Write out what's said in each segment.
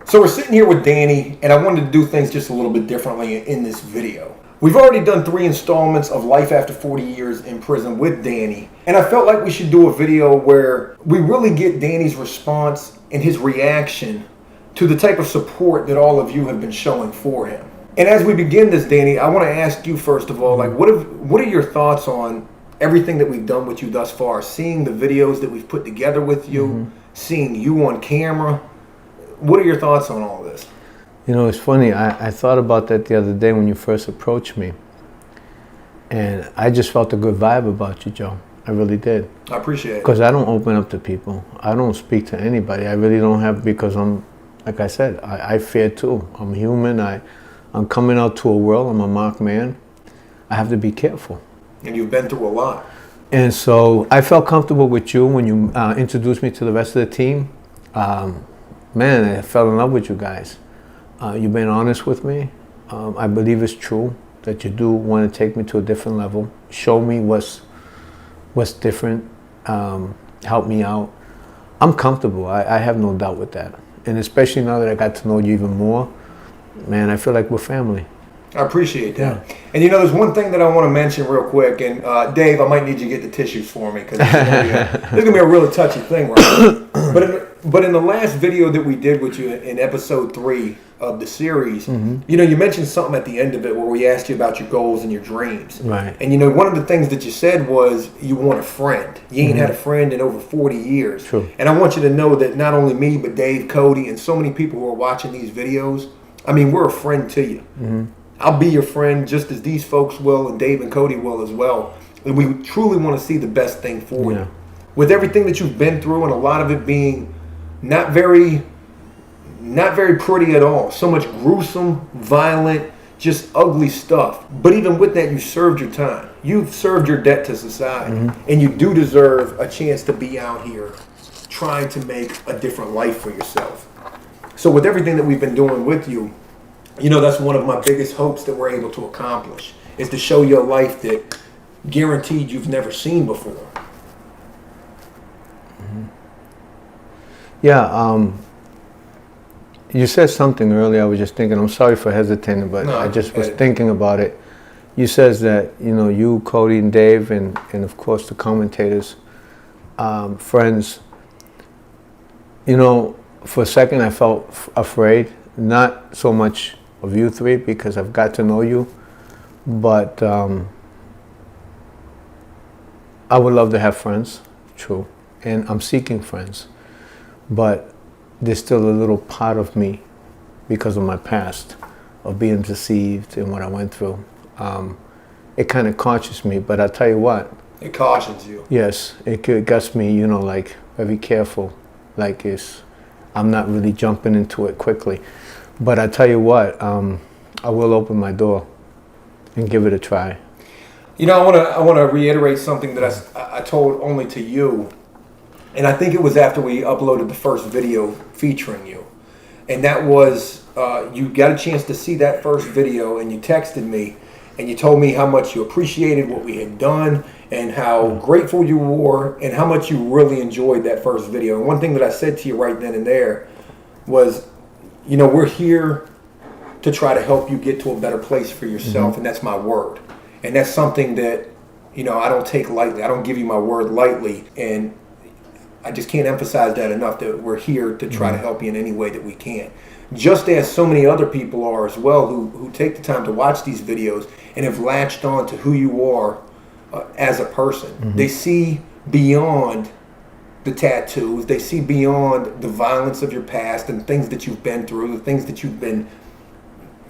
So we're sitting here with Danny, and I wanted to do things just a little bit differently in this video. We've already done 3 installments of Life After 40 Years in Prison with Danny, and I felt like we should do a video where we really get Danny's response and his reaction to the type of support that all of you have been showing for him. And as we begin this, Danny, I want to ask you first of all, like, what are your thoughts on everything that we've done with you thus far? Seeing the videos that we've put together with you, seeing you on camera. What are your thoughts on all this? You know, it's funny. I thought about that the other day when you first approached me. And I just felt a good vibe about you, Joe. I really did. I appreciate it. Because I don't open up to people. I don't speak to anybody. I really don't have, because I'm, like I said, I fear too. I'm human. I'm coming out to a world. I'm a marked man. I have to be careful. And you've been through a lot. And so I felt comfortable with you when you introduced me to the rest of the team. Man, I fell in love with you guys. You've been honest with me. I believe it's true that you do want to take me to a different level. Show me what's different. Help me out. I'm comfortable. I have no doubt with that. And especially now that I got to know you even more, man, I feel like we're family. I appreciate that. Yeah. And you know, there's one thing that I want to mention real quick. And Dave, I might need you to get the tissues for me because this is going to be a really touchy thing, right? But in the last video that we did with you in episode 3 of the series, you know, you mentioned something at the end of it where we asked you about your goals and your dreams. Right. And you know, one of the things that you said was you want a friend. You ain't had a friend in over 40 years. True. And I want you to know that not only me, but Dave, Cody, and so many people who are watching these videos, I mean, we're a friend to you. I'll be your friend just as these folks will, and Dave and Cody will as well. And we truly want to see the best thing for you. With everything that you've been through, and a lot of it being not very pretty at all. So much gruesome, violent, just ugly stuff. But even with that, you served your time. You've served your debt to society. And you do deserve a chance to be out here trying to make a different life for yourself. So with everything that we've been doing with you, you know, that's one of my biggest hopes that we're able to accomplish, is to show you a life that guaranteed you've never seen before. Yeah, you said something earlier. I was just thinking, I'm sorry for hesitating, but No, I just was thinking about it. You says that, you know, you, Cody, and Dave, and of course the commentators, friends, you know, for a second I felt afraid, not so much of you three because I've got to know you, but I would love to have friends, true, and I'm seeking friends, but there's still a little part of me because of my past of being deceived and what I went through. It kind of cautions me, but I tell you what. It cautions you. Yes, it gets me, you know, like very careful, like I'm not really jumping into it quickly. But I tell you what, I will open my door and give it a try. You know, I want to reiterate something that I told only to you, and I think it was after we uploaded the first video featuring you, and that was you got a chance to see that first video, and you texted me, and you told me how much you appreciated what we had done, and how grateful you were, and how much you really enjoyed that first video. And one thing that I said to you right then and there was, you know, we're here to try to help you get to a better place for yourself, and that's my word. And that's something that, you know, I don't take lightly. I don't give you my word lightly, and I just can't emphasize that enough, that we're here to try to help you in any way that we can. Just as so many other people are as well who take the time to watch these videos and have latched on to who you are as a person. They see beyond the tattoos, they see beyond the violence of your past and things that you've been through, the things that you've been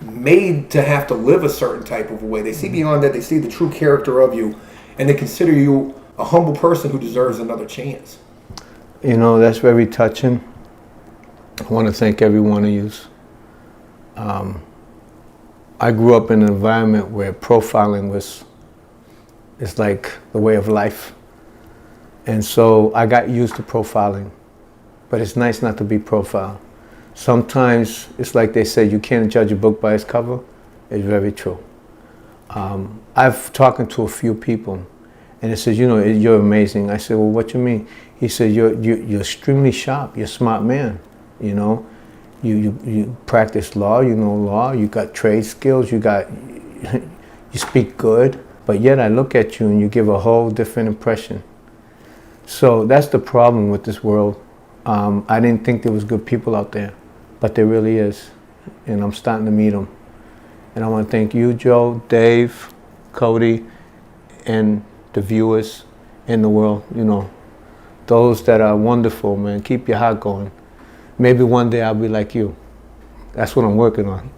made to have to live a certain type of way. They see beyond that, they see the true character of you, and they consider you a humble person who deserves another chance. You know, that's very touching. I want to thank every one of you. I grew up in an environment where profiling is like the way of life. And so I got used to profiling, but it's nice not to be profiled. Sometimes it's like they say, you can't judge a book by its cover. It's very true. I've talked to a few people, and it says, you know, you're amazing. I said, well, what you mean? He said, you're extremely sharp. You're a smart man, you know, You practice law, you know law, you got trade skills, you speak good, but yet I look at you and you give a whole different impression. So that's the problem with this world. I didn't think there was good people out there, but there really is, and I'm starting to meet them. And I want to thank you, Joe, Dave, Cody, and the viewers in the world, you know, those that are wonderful, man. Keep your heart going. Maybe one day I'll be like you. That's what I'm working on.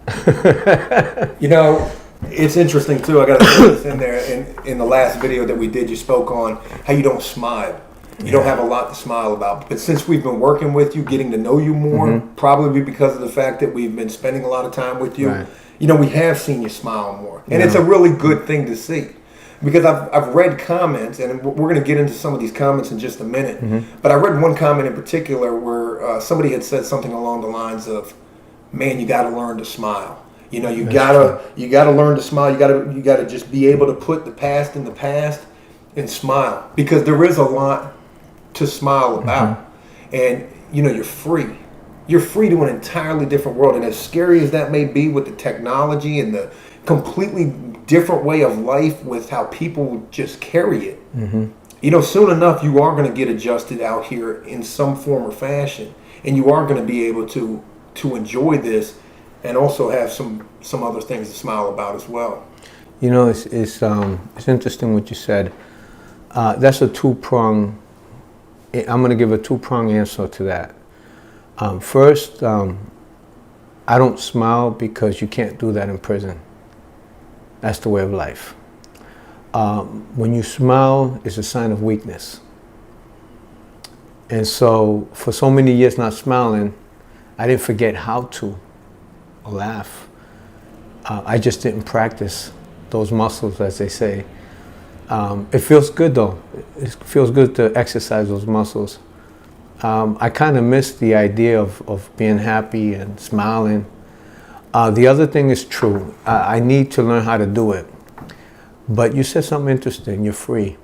You know, it's interesting too. I got to throw this in there. In the last video that we did, you spoke on how you don't smile. You don't have a lot to smile about. But since we've been working with you, getting to know you more, probably because of the fact that we've been spending a lot of time with you, Right. you know, we have seen you smile more. And it's a really good thing to see. Because I've read comments, and we're going to get into some of these comments in just a minute. But I read one comment in particular where somebody had said something along the lines of, "Man, you got to learn to smile. You know, you gotta learn to smile. You gotta just be able to put the past in the past and smile, because there is a lot to smile about. And you know, you're free. You're free to an entirely different world. And as scary as that may be with the technology and the completely different way of life with how people just carry it, you know, soon enough you are going to get adjusted out here in some form or fashion, and you are going to be able to enjoy this and also have some other things to smile about as well." You know, it's interesting what you said. That's a two-prong. I'm going to give a two-prong answer to that. First, I don't smile because you can't do that in prison. That's the way of life. When you smile, it's a sign of weakness. And so, for so many years not smiling, I didn't forget how to laugh. I just didn't practice those muscles, as they say. It feels good though. It feels good to exercise those muscles. I kind of miss the idea of being happy and smiling. The other thing is true. I need to learn how to do it. But you said something interesting. You're free.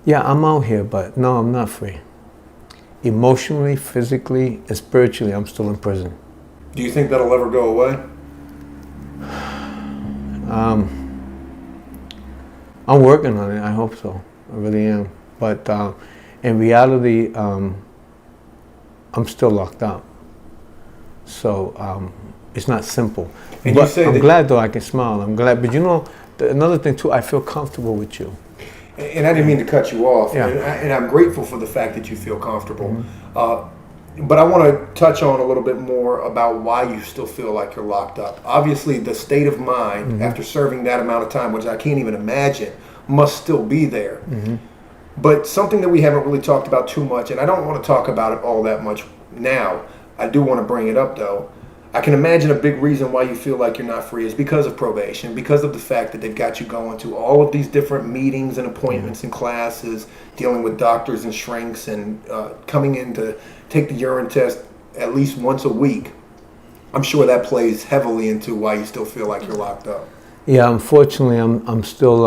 Yeah, I'm out here, but no, I'm not free. Emotionally, physically, and spiritually, I'm still in prison. Do you think that'll ever go away? I'm working on it. I hope so. I really am. But in reality, I'm still locked up. So it's not simple. And but you say I'm that glad though I can smile. I'm glad. But you know, another thing too, I feel comfortable with you. And I didn't mean to cut you off. Yeah. And I'm grateful for the fact that you feel comfortable. But I want to touch on a little bit more about why you still feel like you're locked up. Obviously, the state of mind after serving that amount of time, which I can't even imagine, must still be there. But something that we haven't really talked about too much, and I don't want to talk about it all that much now. I do want to bring it up, though. I can imagine a big reason why you feel like you're not free is because of probation, because of the fact that they've got you going to all of these different meetings and appointments and classes, dealing with doctors and shrinks, and coming in to take the urine test at least once a week. I'm sure that plays heavily into why you still feel like you're locked up. Yeah, unfortunately, I'm still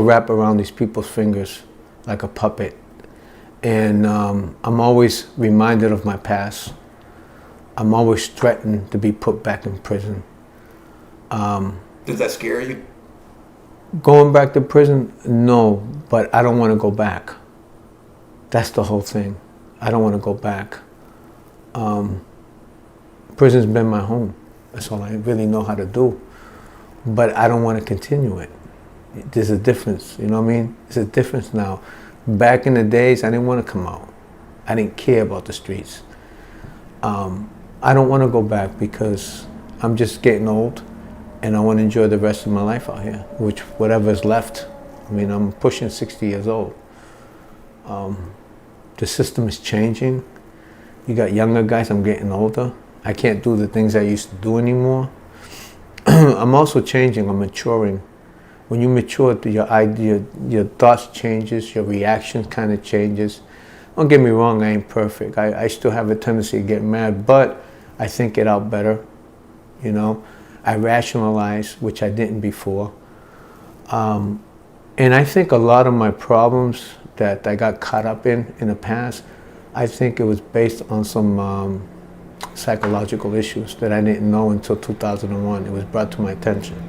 wrapped around these people's fingers like a puppet, and I'm always reminded of my past. I'm always threatened to be put back in prison. Does that scare you? Going back to prison, no, but I don't want to go back. That's the whole thing. I don't want to go back. Prison's been my home. That's all I really know how to do. But I don't want to continue it. There's a difference, you know what I mean? There's a difference now. Back in the days, I didn't want to come out. I didn't care about the streets. I don't want to go back because I'm just getting old and I want to enjoy the rest of my life out here, which whatever's left. I mean, I'm pushing 60 years old. The system is changing. You got younger guys, I'm getting older. I can't do the things I used to do anymore. I'm also changing, I'm maturing. When you mature, your idea, your thoughts changes, your reaction kind of changes. Don't get me wrong, I ain't perfect. I still have a tendency to get mad, but I think it out better, you know. I rationalize, which I didn't before. And I think a lot of my problems that I got caught up in the past, I think it was based on some psychological issues that I didn't know until 2001. It was brought to my attention.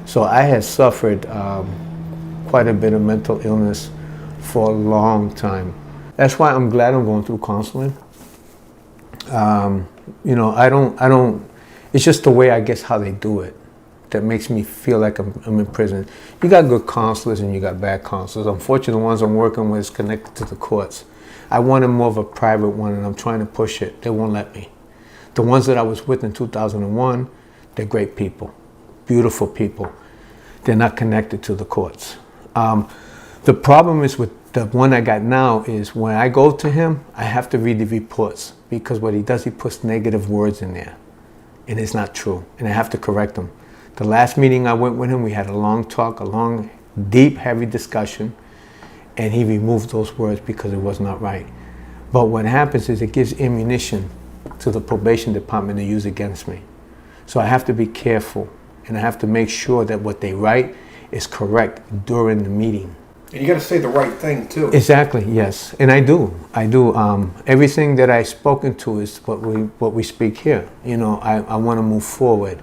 So I had suffered quite a bit of mental illness for a long time. That's why I'm glad I'm going through counseling. You know, I don't, it's just the way, I guess, how they do it that makes me feel like I'm in prison. You got good counselors and you got bad counselors. Unfortunately, the ones I'm working with is connected to the courts. I wanted more of a private one, and I'm trying to push it. They won't let me. The ones that I was with in 2001, they're great people, beautiful people. They're not connected to the courts. The problem is with the one I got now is when I go to him, I have to read the reports, because what he does, he puts negative words in there, and it's not true, and I have to correct them. The last meeting I went with him, we had a long talk, a long, deep, heavy discussion, and he removed those words because it was not right. But what happens is it gives ammunition to the probation department to use against me. So I have to be careful, and I have to make sure that what they write is correct during the meeting. And you got to say the right thing too. Exactly, yes, and I do. Everything that I've spoken to is what we speak here. You know, I want to move forward.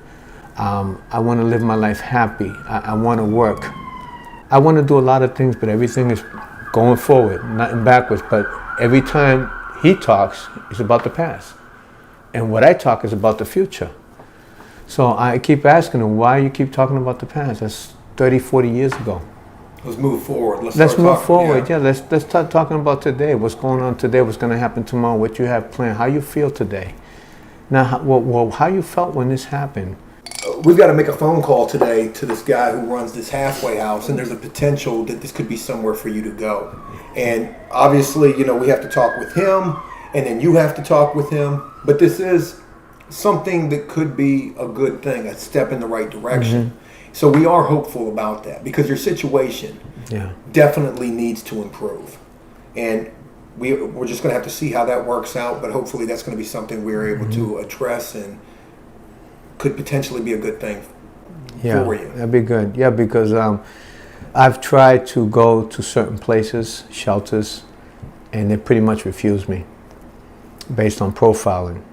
I want to live my life happy. I want to work. I want to do a lot of things, but everything is going forward, nothing backwards. But every time he talks, it's about the past. And what I talk is about the future. So I keep asking him, why you keep talking about the past? That's 30, 40 years ago. Let's move forward. Let's move forward. Yeah, let's start talking about today. What's going on today? What's going to happen tomorrow? What you have planned? How you feel today? Now, how you felt when this happened? We've got to make a phone call today to this guy who runs this halfway house, and there's a potential that this could be somewhere for you to go. And obviously, you know, we have to talk with him, and then you have to talk with him. But this is something that could be a good thing, a step in the right direction. Mm-hmm. So we are hopeful about that, because your situation definitely needs to improve. And we're just going to have to see how that works out, but hopefully that's going to be something we're able to address and could potentially be a good thing for you. That'd be good. Yeah, because I've tried to go to certain places, shelters, and they pretty much refuse me based on profiling.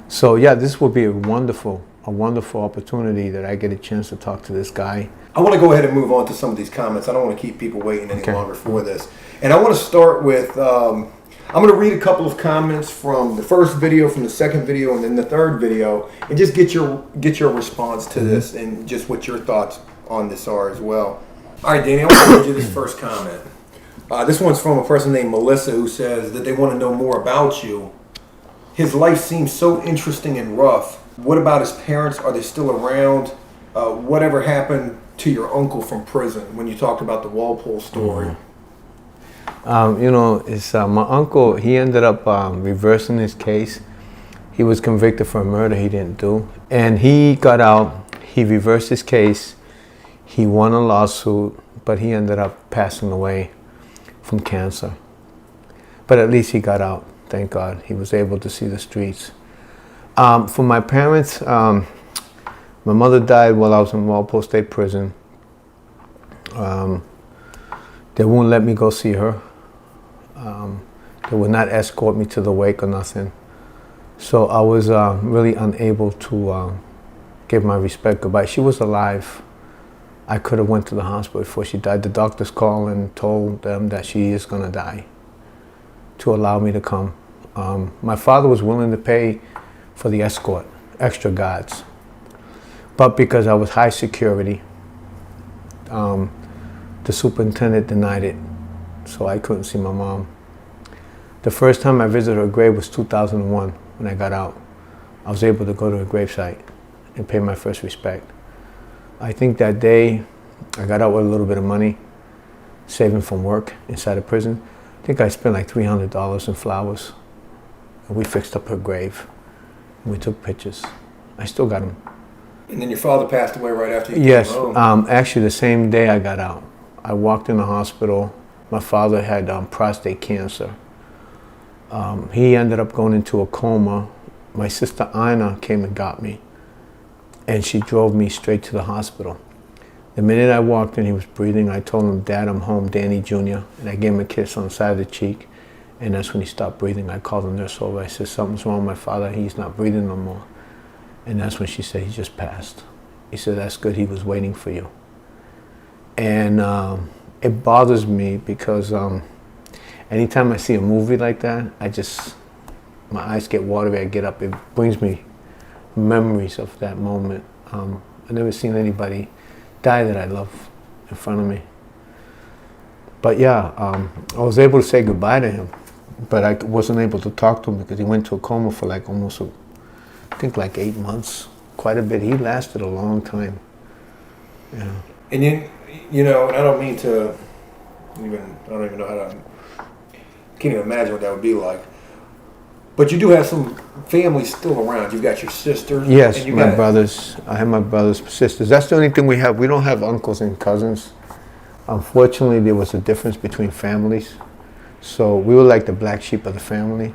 So yeah, this will be a wonderful opportunity that I get a chance to talk to this guy. I want to go ahead and move on to some of these comments. I don't want to keep people waiting any longer for this. And I want to start with, I'm going to read a couple of comments from the first video, from the second video, and then the third video, and just get your response to this and just what your thoughts on this are as well. All right, Danny, I want to read you this first comment. This one's from a person named Melissa, who says that they want to know more about you. His life seems so interesting and rough. What about his parents? Are they still around? Whatever happened to your uncle from prison when you talked about the Walpole story? You know, it's my uncle. He ended up reversing his case. He was convicted for a murder he didn't do, and he got out. He reversed his case. He won a lawsuit, but he ended up passing away from cancer. But at least he got out. Thank God. He was able to see the streets. For my parents, my mother died while I was in Walpole State Prison. They won't let me go see her. They would not escort me to the wake or nothing. So I was really unable to give my respect goodbye. She was alive. I could have went to the hospital before she died. The doctors called and told them that she is going to die, to allow me to come. My father was willing to pay for the escort, extra guards. But because I was high security, the superintendent denied it, so I couldn't see my mom. The first time I visited her grave was 2001, when I got out. I was able to go to her gravesite and pay my first respect. I think that day, I got out with a little bit of money, saving from work inside of prison. I think I spent like $300 in flowers, and we fixed up her grave, and we took pictures. I still got them. And then your father passed away right after you came home? Yes, actually the same day I got out. I walked in the hospital. My father had prostate cancer. He ended up going into a coma. My sister Ina came and got me, and she drove me straight to the hospital. The minute I walked in, he was breathing. I told him, "Dad, I'm home, Danny Jr." And I gave him a kiss on the side of the cheek, And that's when he stopped breathing. I called the nurse over. I said, something's wrong with my father. He's not breathing no more. And that's when she said, he just passed. He said, that's good. He was waiting for you. And it bothers me because anytime I see a movie like that, my eyes get watery. I get up. It brings me memories of that moment. I've never seen anybody die that I love in front of me. But yeah, I was able to say goodbye to him, but I wasn't able to talk to him because he went to a coma for like almost, I think like 8 months. Quite a bit. He lasted a long time. Yeah. And then, you know, I don't mean to I don't even know how to, can't even imagine what that would be like. But you do have some family still around. You've got your sisters. Yes, and my brothers. I have my brothers, sisters. That's the only thing we have. We don't have uncles and cousins. Unfortunately, there was a difference between families. So we were like the black sheep of the family.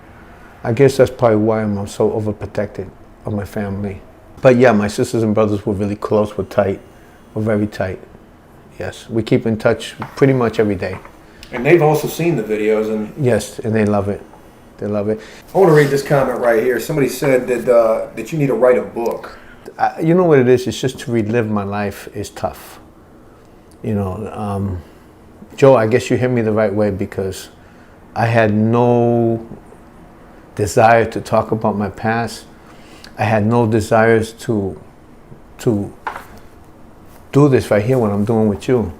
I guess that's probably why I'm so overprotected of my family. But yeah, my sisters and brothers were really close. We're tight. We're very tight. Yes, we keep in touch pretty much every day. And they've also seen the videos. And yes, and they love it. They love it. I want to read this comment right here. Somebody said that you need to write a book. You know what it is? It's just to relive my life is tough. You know, Joe, I guess you hit me the right way because I had no desire to talk about my past. I had no desires to do this right here, what I'm doing with you.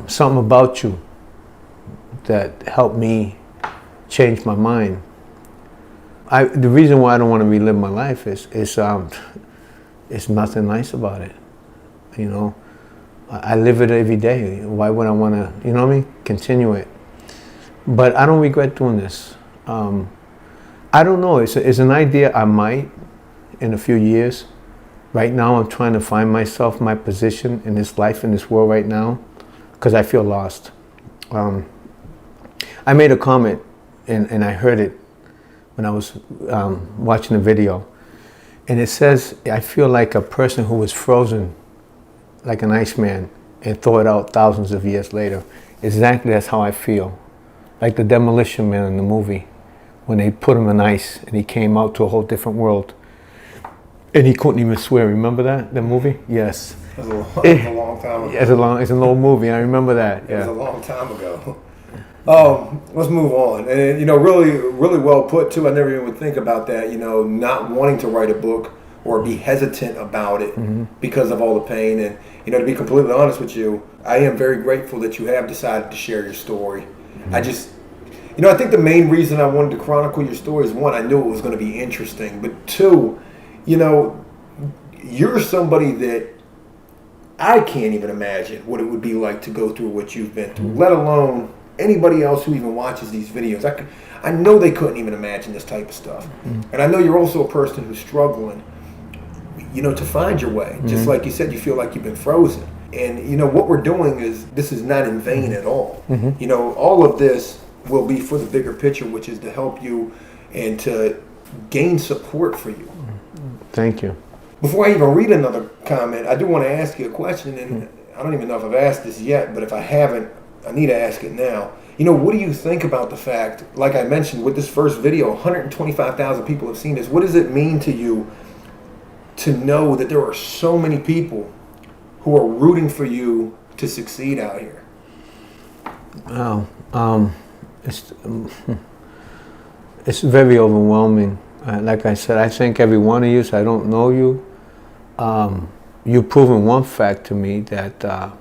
Something about you that helped me change my mind. The reason why I don't want to relive my life is it's nothing nice about it. You know, I live it every day. Why would I want to, you know what I mean, continue it? But I don't regret doing this. I don't know. It's an idea I might in a few years. Right now, I'm trying to find myself, my position in this life, in this world right now, because I feel lost. I made a comment, and I heard it when I was watching the video. And it says, I feel like a person who was frozen, like an iceman, and thawed out thousands of years later. Exactly that's how I feel. Like the Demolition Man in the movie, when they put him in ice and he came out to a whole different world. And he couldn't even swear. Remember that, the movie? Yes. It was a long time ago. It's an old movie. I remember that. Yeah. It was a long time ago. Let's move on. And you know, really well put too. I never even would think about that. You know, not wanting to write a book or be hesitant about it because of all the pain. And you know, to be completely honest with you, I am very grateful that you have decided to share your story. I just, you know, I think the main reason I wanted to chronicle your story is one, I knew it was going to be interesting, but two, you know, you're somebody that I can't even imagine what it would be like to go through what you've been through, let alone anybody else who even watches these videos. I know they couldn't even imagine this type of stuff. And I know you're also a person who's struggling, you know, to find your way. Just like you said, you feel like you've been frozen. And, you know, what we're doing this is not in vain at all. You know, all of this will be for the bigger picture, which is to help you and to gain support for you. Thank you. Before I even read another comment, I do want to ask you a question, and I don't even know if I've asked this yet, but if I haven't, I need to ask it now. You know, what do you think about the fact, like I mentioned with this first video, 125,000 people have seen this. What does it mean to you to know that there are so many people who are rooting for you to succeed out here? Oh, it's very overwhelming. Like I said, I thank every one of you. So I don't know you. You've proven one fact to me that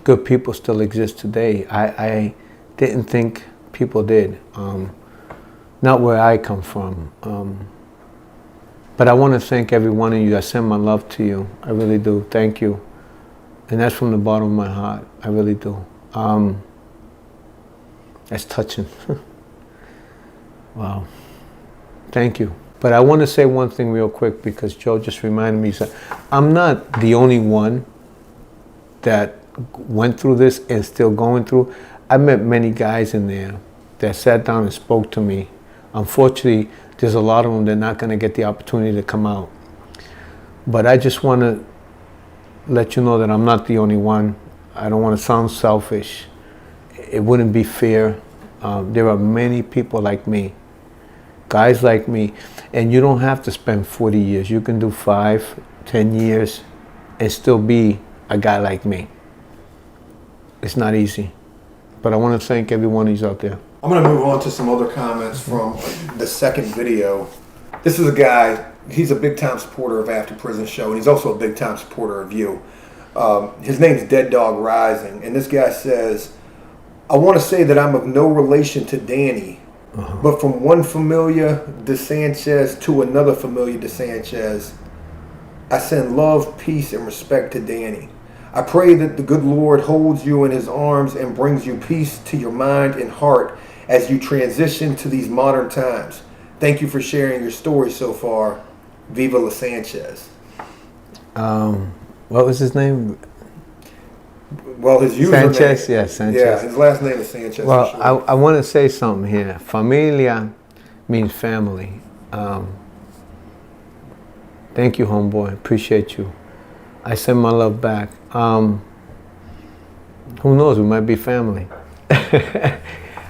good people still exist today. I didn't think people did. Not where I come from. But I want to thank every one of you. I send my love to you. I really do. Thank you. And that's from the bottom of my heart. I really do. That's touching. Wow. Thank you. But I want to say one thing real quick because Joe just reminded me. So I'm not the only one that went through this and still going through. I met many guys in there that sat down and spoke to me. Unfortunately, there's a lot of them that are not going to get the opportunity to come out. But I just want to let you know that I'm not the only one. I don't want to sound selfish. It wouldn't be fair There are many people like me, guys like me, and you don't have to spend 40 years. You can do 5, 10 years and still be a guy like me. It's not easy. But I want to thank every one of you out there. I'm going to move on to some other comments from the second video. This is a guy, he's a big-time supporter of After Prison Show, and he's also a big-time supporter of you. His name's Dead Dog Rising, and this guy says, I want to say that I'm of no relation to Danny, but from one familia de Sanchez to another familia de Sanchez, I send love, peace, and respect to Danny. I pray that the good Lord holds you in his arms and brings you peace to your mind and heart as you transition to these modern times. Thank you for sharing your story so far. Viva La Sanchez. What was his name? Well, his username. Sanchez, yeah, Sanchez. Yeah, his last name is Sanchez. Well, for sure. I want to say something here. Familia means family. Thank you, homeboy. Appreciate you. I send my love back. Who knows? We might be family.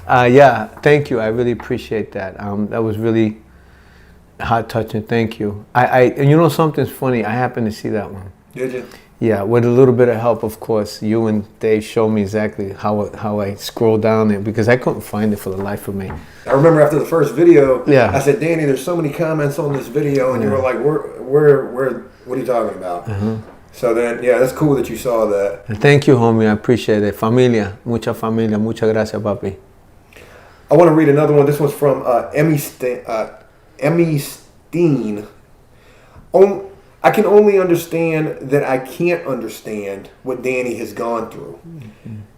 Yeah, thank you. I really appreciate that. That was really heart touching. Thank you. And you know something's funny? I happened to see that one. Did you? Yeah, with a little bit of help, of course. You and Dave showed me exactly how I scrolled down it because I couldn't find it for the life of me. I remember after the first video, Yeah. I said, Danny, there's so many comments on this video, and you were like, where, what are you talking about? So then, yeah, that's cool that you saw that. Thank you, homie. I appreciate it. Familia. Mucha familia. Muchas gracias, papi. I want to read another one. This one's from Emmy Steen. I can only understand that I can't understand what Danny has gone through.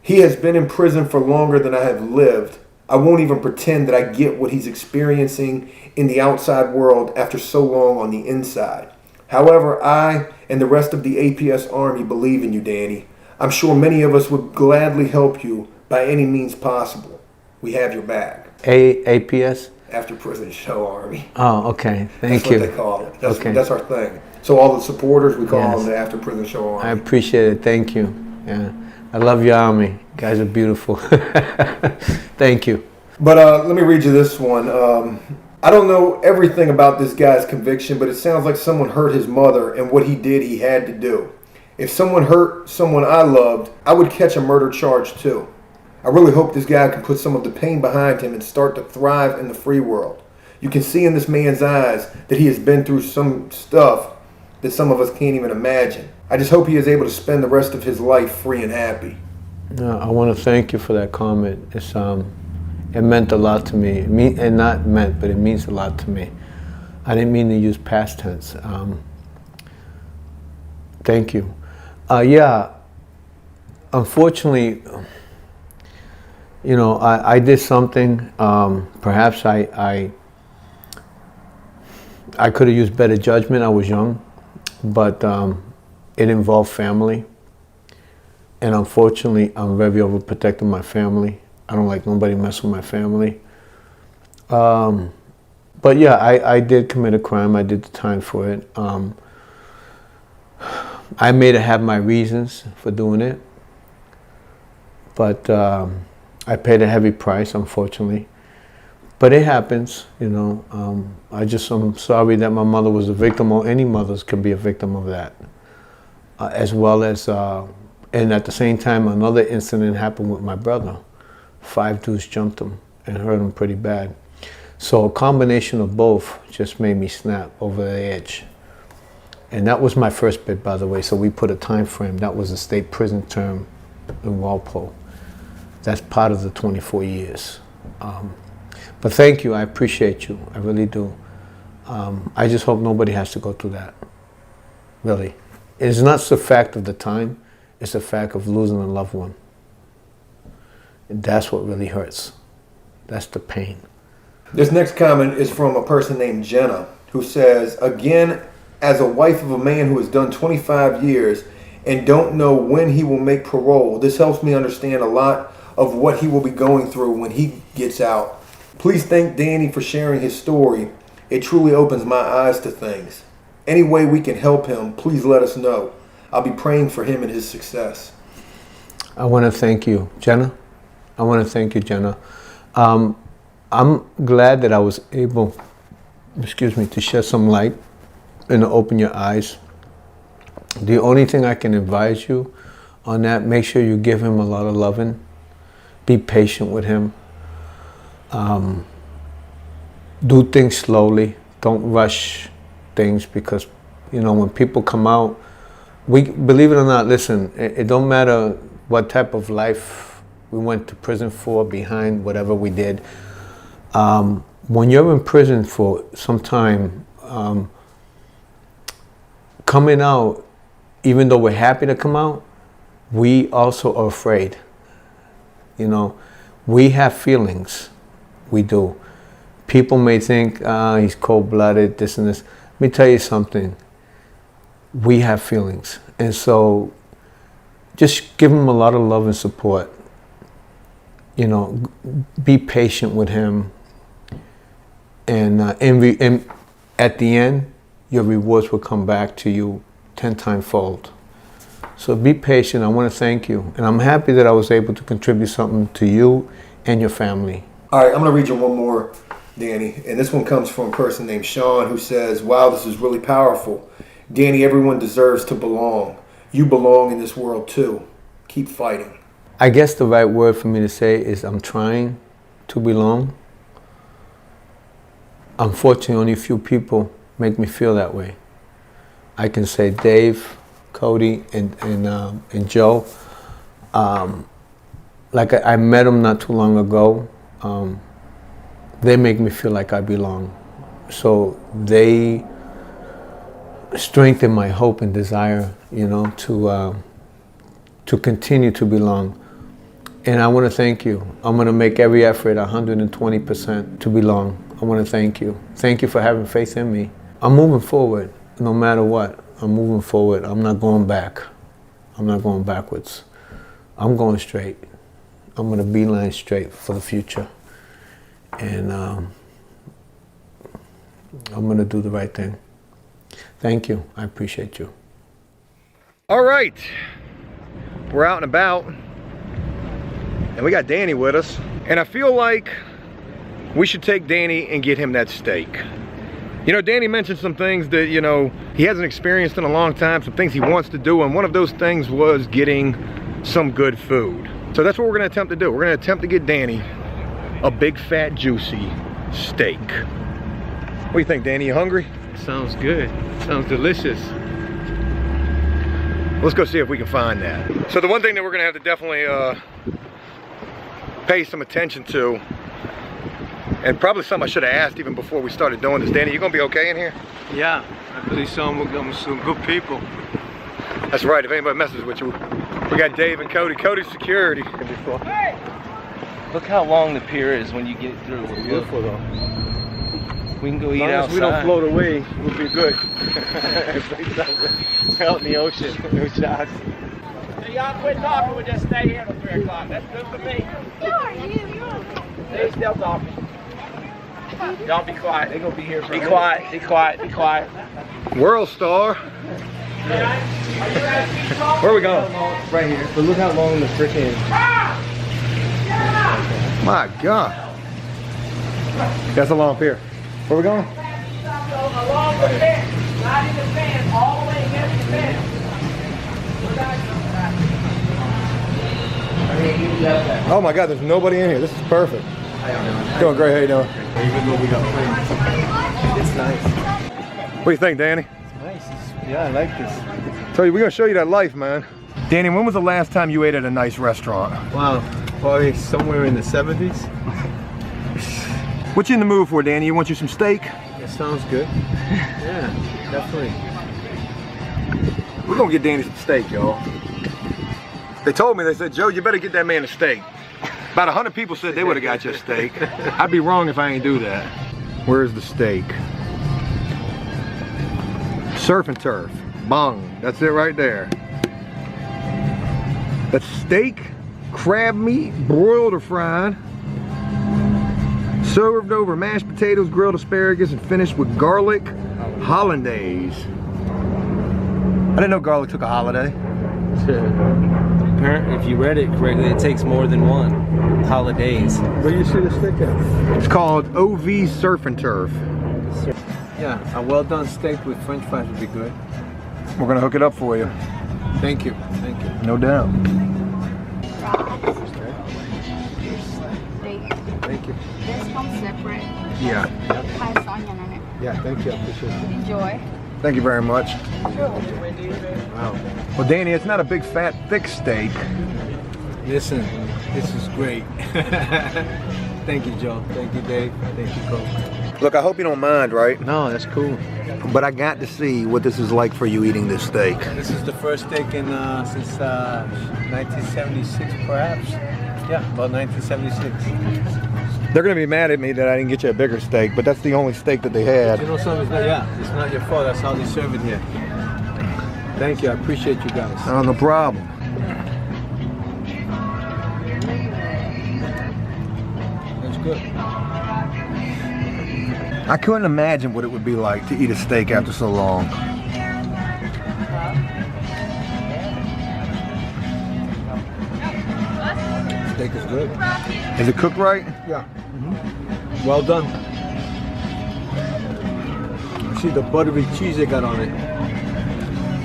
He has been in prison for longer than I have lived. I won't even pretend that I get what he's experiencing in the outside world after so long on the inside. However, I and the rest of the APS Army believe in you, Danny. I'm sure many of us would gladly help you by any means possible. We have your back. APS? After Prison Show Army. Oh, okay. Thank you. That's what they call it. Okay. That's our thing. So all the supporters, we call Yes. them the After Prison Show Army. I appreciate it. Thank you. Yeah. I love your army. You guys are beautiful. Thank you. But let me read you this one. I don't know everything about this guy's conviction, but it sounds like someone hurt his mother, and what he did, he had to do. If someone hurt someone I loved, I would catch a murder charge too. I really hope this guy can put some of the pain behind him and start to thrive in the free world. You can see in this man's eyes that he has been through some stuff that some of us can't even imagine. I just hope he is able to spend the rest of his life free and happy. I want to thank you for that comment. It meant a lot to me. And not meant, but it means a lot to me. I didn't mean to use past tense. Thank you. Yeah, unfortunately, you know, I did something. Perhaps I could have used better judgment. I was young, but it involved family. And unfortunately, I'm very overprotective of my family. I don't like nobody messing with my family. But yeah, I did commit a crime. I did the time for it. I may have my reasons for doing it, but I paid a heavy price, unfortunately. But it happens, you know. I'm sorry that my mother was a victim, or any mothers can be a victim of that. As well as, and at the same time, another incident happened with my brother. 5 dudes jumped him and hurt him pretty bad. So a combination of both just made me snap over the edge. And that was my first bit, by the way, so we put a time frame. That was a state prison term in Walpole. That's part of the 24 years. But thank you, I appreciate you, I really do. I just hope nobody has to go through that, really. It's not the fact of the time, it's the fact of losing a loved one. And that's what really hurts. That's the pain. This next comment is from a person named Jenna, who says, again, as a wife of a man who has done 25 years and don't know when he will make parole, this helps me understand a lot of what he will be going through when he gets out. Please thank Danny for sharing his story. It truly opens my eyes to things. Any way we can help him, please let us know. I'll be praying for him and his success. I want to thank you, Jenna. I want to thank you, Jenna. I'm glad that I was able, to shed some light and to open your eyes. The only thing I can advise you on that, make sure you give him a lot of loving. Be patient with him. Do things slowly. Don't rush things, because, when people come out, believe it or not, listen, it don't matter what type of life we went to prison for, behind whatever we did. When you're in prison for some time, coming out, even though we're happy to come out, we also are afraid. We have feelings. We do. People may think he's cold-blooded, this and this. Let me tell you something. We have feelings. And so just give him a lot of love and support. Be patient with him. And at the end, your rewards will come back to you 10 times fold. So be patient. I want to thank you. And I'm happy that I was able to contribute something to you and your family. All right, I'm going to read you one more, Danny. And this one comes from a person named Sean, who says, wow, this is really powerful. Danny, everyone deserves to belong. You belong in this world too. Keep fighting. I guess the right word for me to say is I'm trying to belong. Unfortunately, only a few people make me feel that way. I can say Dave, Cody, and Joe. Like I met them not too long ago. They make me feel like I belong. So they strengthen my hope and desire, to continue to belong. And I want to thank you. I'm going to make every effort, 120%, to belong. I want to thank you. Thank you for having faith in me. I'm moving forward, no matter what. I'm moving forward. I'm not going back. I'm not going backwards. I'm going straight. I'm going to beeline straight for the future. And I'm going to do the right thing. Thank you. I appreciate you. All right. We're out and about. And we got Danny with us. And I feel like we should take Danny and get him that steak. Danny mentioned some things that, he hasn't experienced in a long time, some things he wants to do, and one of those things was getting some good food. So that's what we're gonna attempt to do. We're gonna attempt to get Danny a big, fat, juicy steak. What do you think, Danny? You hungry? Sounds good. Sounds delicious. Let's go see if we can find that. So the one thing that we're gonna have to definitely pay some attention to, and probably something I should have asked even before we started doing this. Danny, you gonna be okay in here? Yeah, I believe so. I'm some good people. That's right. If anybody messes with you, we got Dave and Cody. Cody's security. Hey! Look how long the pier is when you get through. It's beautiful though. We can go eat outside. outside. As long as we don't float away, we'll be good. Out in the ocean, no shots. So y'all quit talking, we'll just stay here till 3 o'clock. That's good for me. Who are you? They still talking. Y'all be quiet. They're gonna be here for Be quiet, be quiet, be quiet. World Star. Where are we going? right here. But look how long the freaking. My God. That's a long pier. Where we going? Along the fence, not in the fence, all the way against the fence. Oh my God, there's nobody in here. This is perfect. Doing great. How you doing? Even though we got planes, it's nice. What do you think, Danny? Nice. Yeah, I like this. Tell you, we're gonna show you that life, man. Danny, when was the last time you ate at a nice restaurant? Wow, probably somewhere in the 70s. What you in the mood for, Danny? You want you some steak? That sounds good. Yeah, definitely. We're gonna get Danny some steak, y'all. They told me, they said, Joe, you better get that man a steak. About 100 people said they would have got you a steak. I'd be wrong if I ain't do that. Where's the steak? Surf and turf. Bung. That's it right there. That's steak, crab meat, broiled or fried. Served over mashed potatoes, grilled asparagus, and finished with garlic hollandaise. I didn't know garlic took a holiday. if you read it correctly, it takes more than one. Holidays. Where do you see the steak at? It's called OV Surf and Turf. Yeah, a well done steak with French fries would be good. We're gonna hook it up for you. Thank you. Thank you. No doubt. Thank you. This comes separate. Yeah. Has onion on it. Yeah, thank you. I appreciate it. Enjoy. Thank you very much. Wow. Well, Danny, it's not a big, fat, thick steak. Listen, this is great. Thank you, Joe. Thank you, Dave. Thank you, Cole. Look, I hope you don't mind, right? No, that's cool. But I got to see what this is like for you eating this steak. This is the first steak in since 1976, perhaps. Yeah, about 1976. They're gonna be mad at me that I didn't get you a bigger steak, but that's the only steak that they had. You know something? It's not your fault. That's how they serve it here. Thank you. I appreciate you guys. Oh, no problem. That's good. I couldn't imagine what it would be like to eat a steak after so long. Steak is good. Is it cooked right? Yeah. Well done. See the buttery cheese they got on it.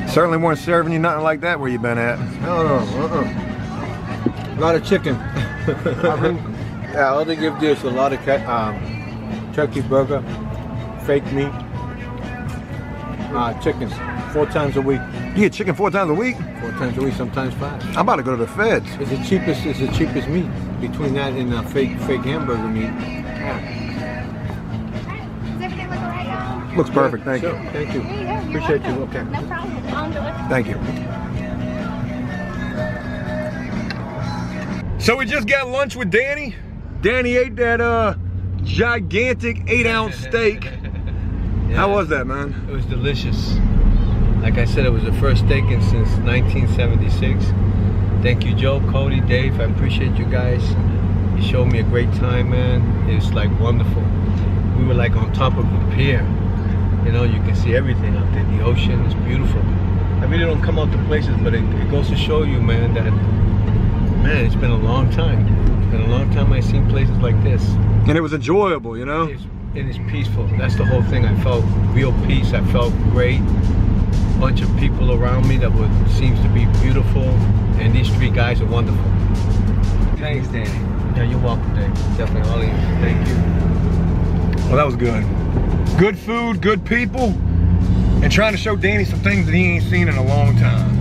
Certainly weren't serving you nothing like that where you been at. No. A lot of chicken. Yeah, all they give this a lot of turkey burger, fake meat, chicken, 4 times a week. You get chicken 4 times a week? 4 times a week, sometimes 5. I'm about to go to the feds. It's the cheapest meat between that and fake hamburger meat. Does everything look alright, y'all? Looks perfect, thank Sure, you. Thank you. There you go. You're Appreciate you. welcome. Okay. No problem. Thank you. So we just got lunch with Danny. Danny ate that gigantic 8-ounce steak. How was that, man? It was delicious. Like I said, it was the first steak in since 1976. Thank you, Joe, Cody, Dave. I appreciate you guys. You showed me a great time, man. It was like wonderful. We were like on top of a pier. You know, you can see everything out there. The ocean is beautiful. I really don't come out to places, but it goes to show you, man, that, man, it's been a long time. It's been a long time I've seen places like this. And it was enjoyable, you know? And it's peaceful. That's the whole thing. I felt real peace. I felt great. Bunch of people around me that seems to be beautiful, and these 3 guys are wonderful. Thanks, Danny. Yeah, you're welcome, Dave. Definitely, all of you. Thank you. Well, that was good. Good food, good people, and trying to show Danny some things that he ain't seen in a long time.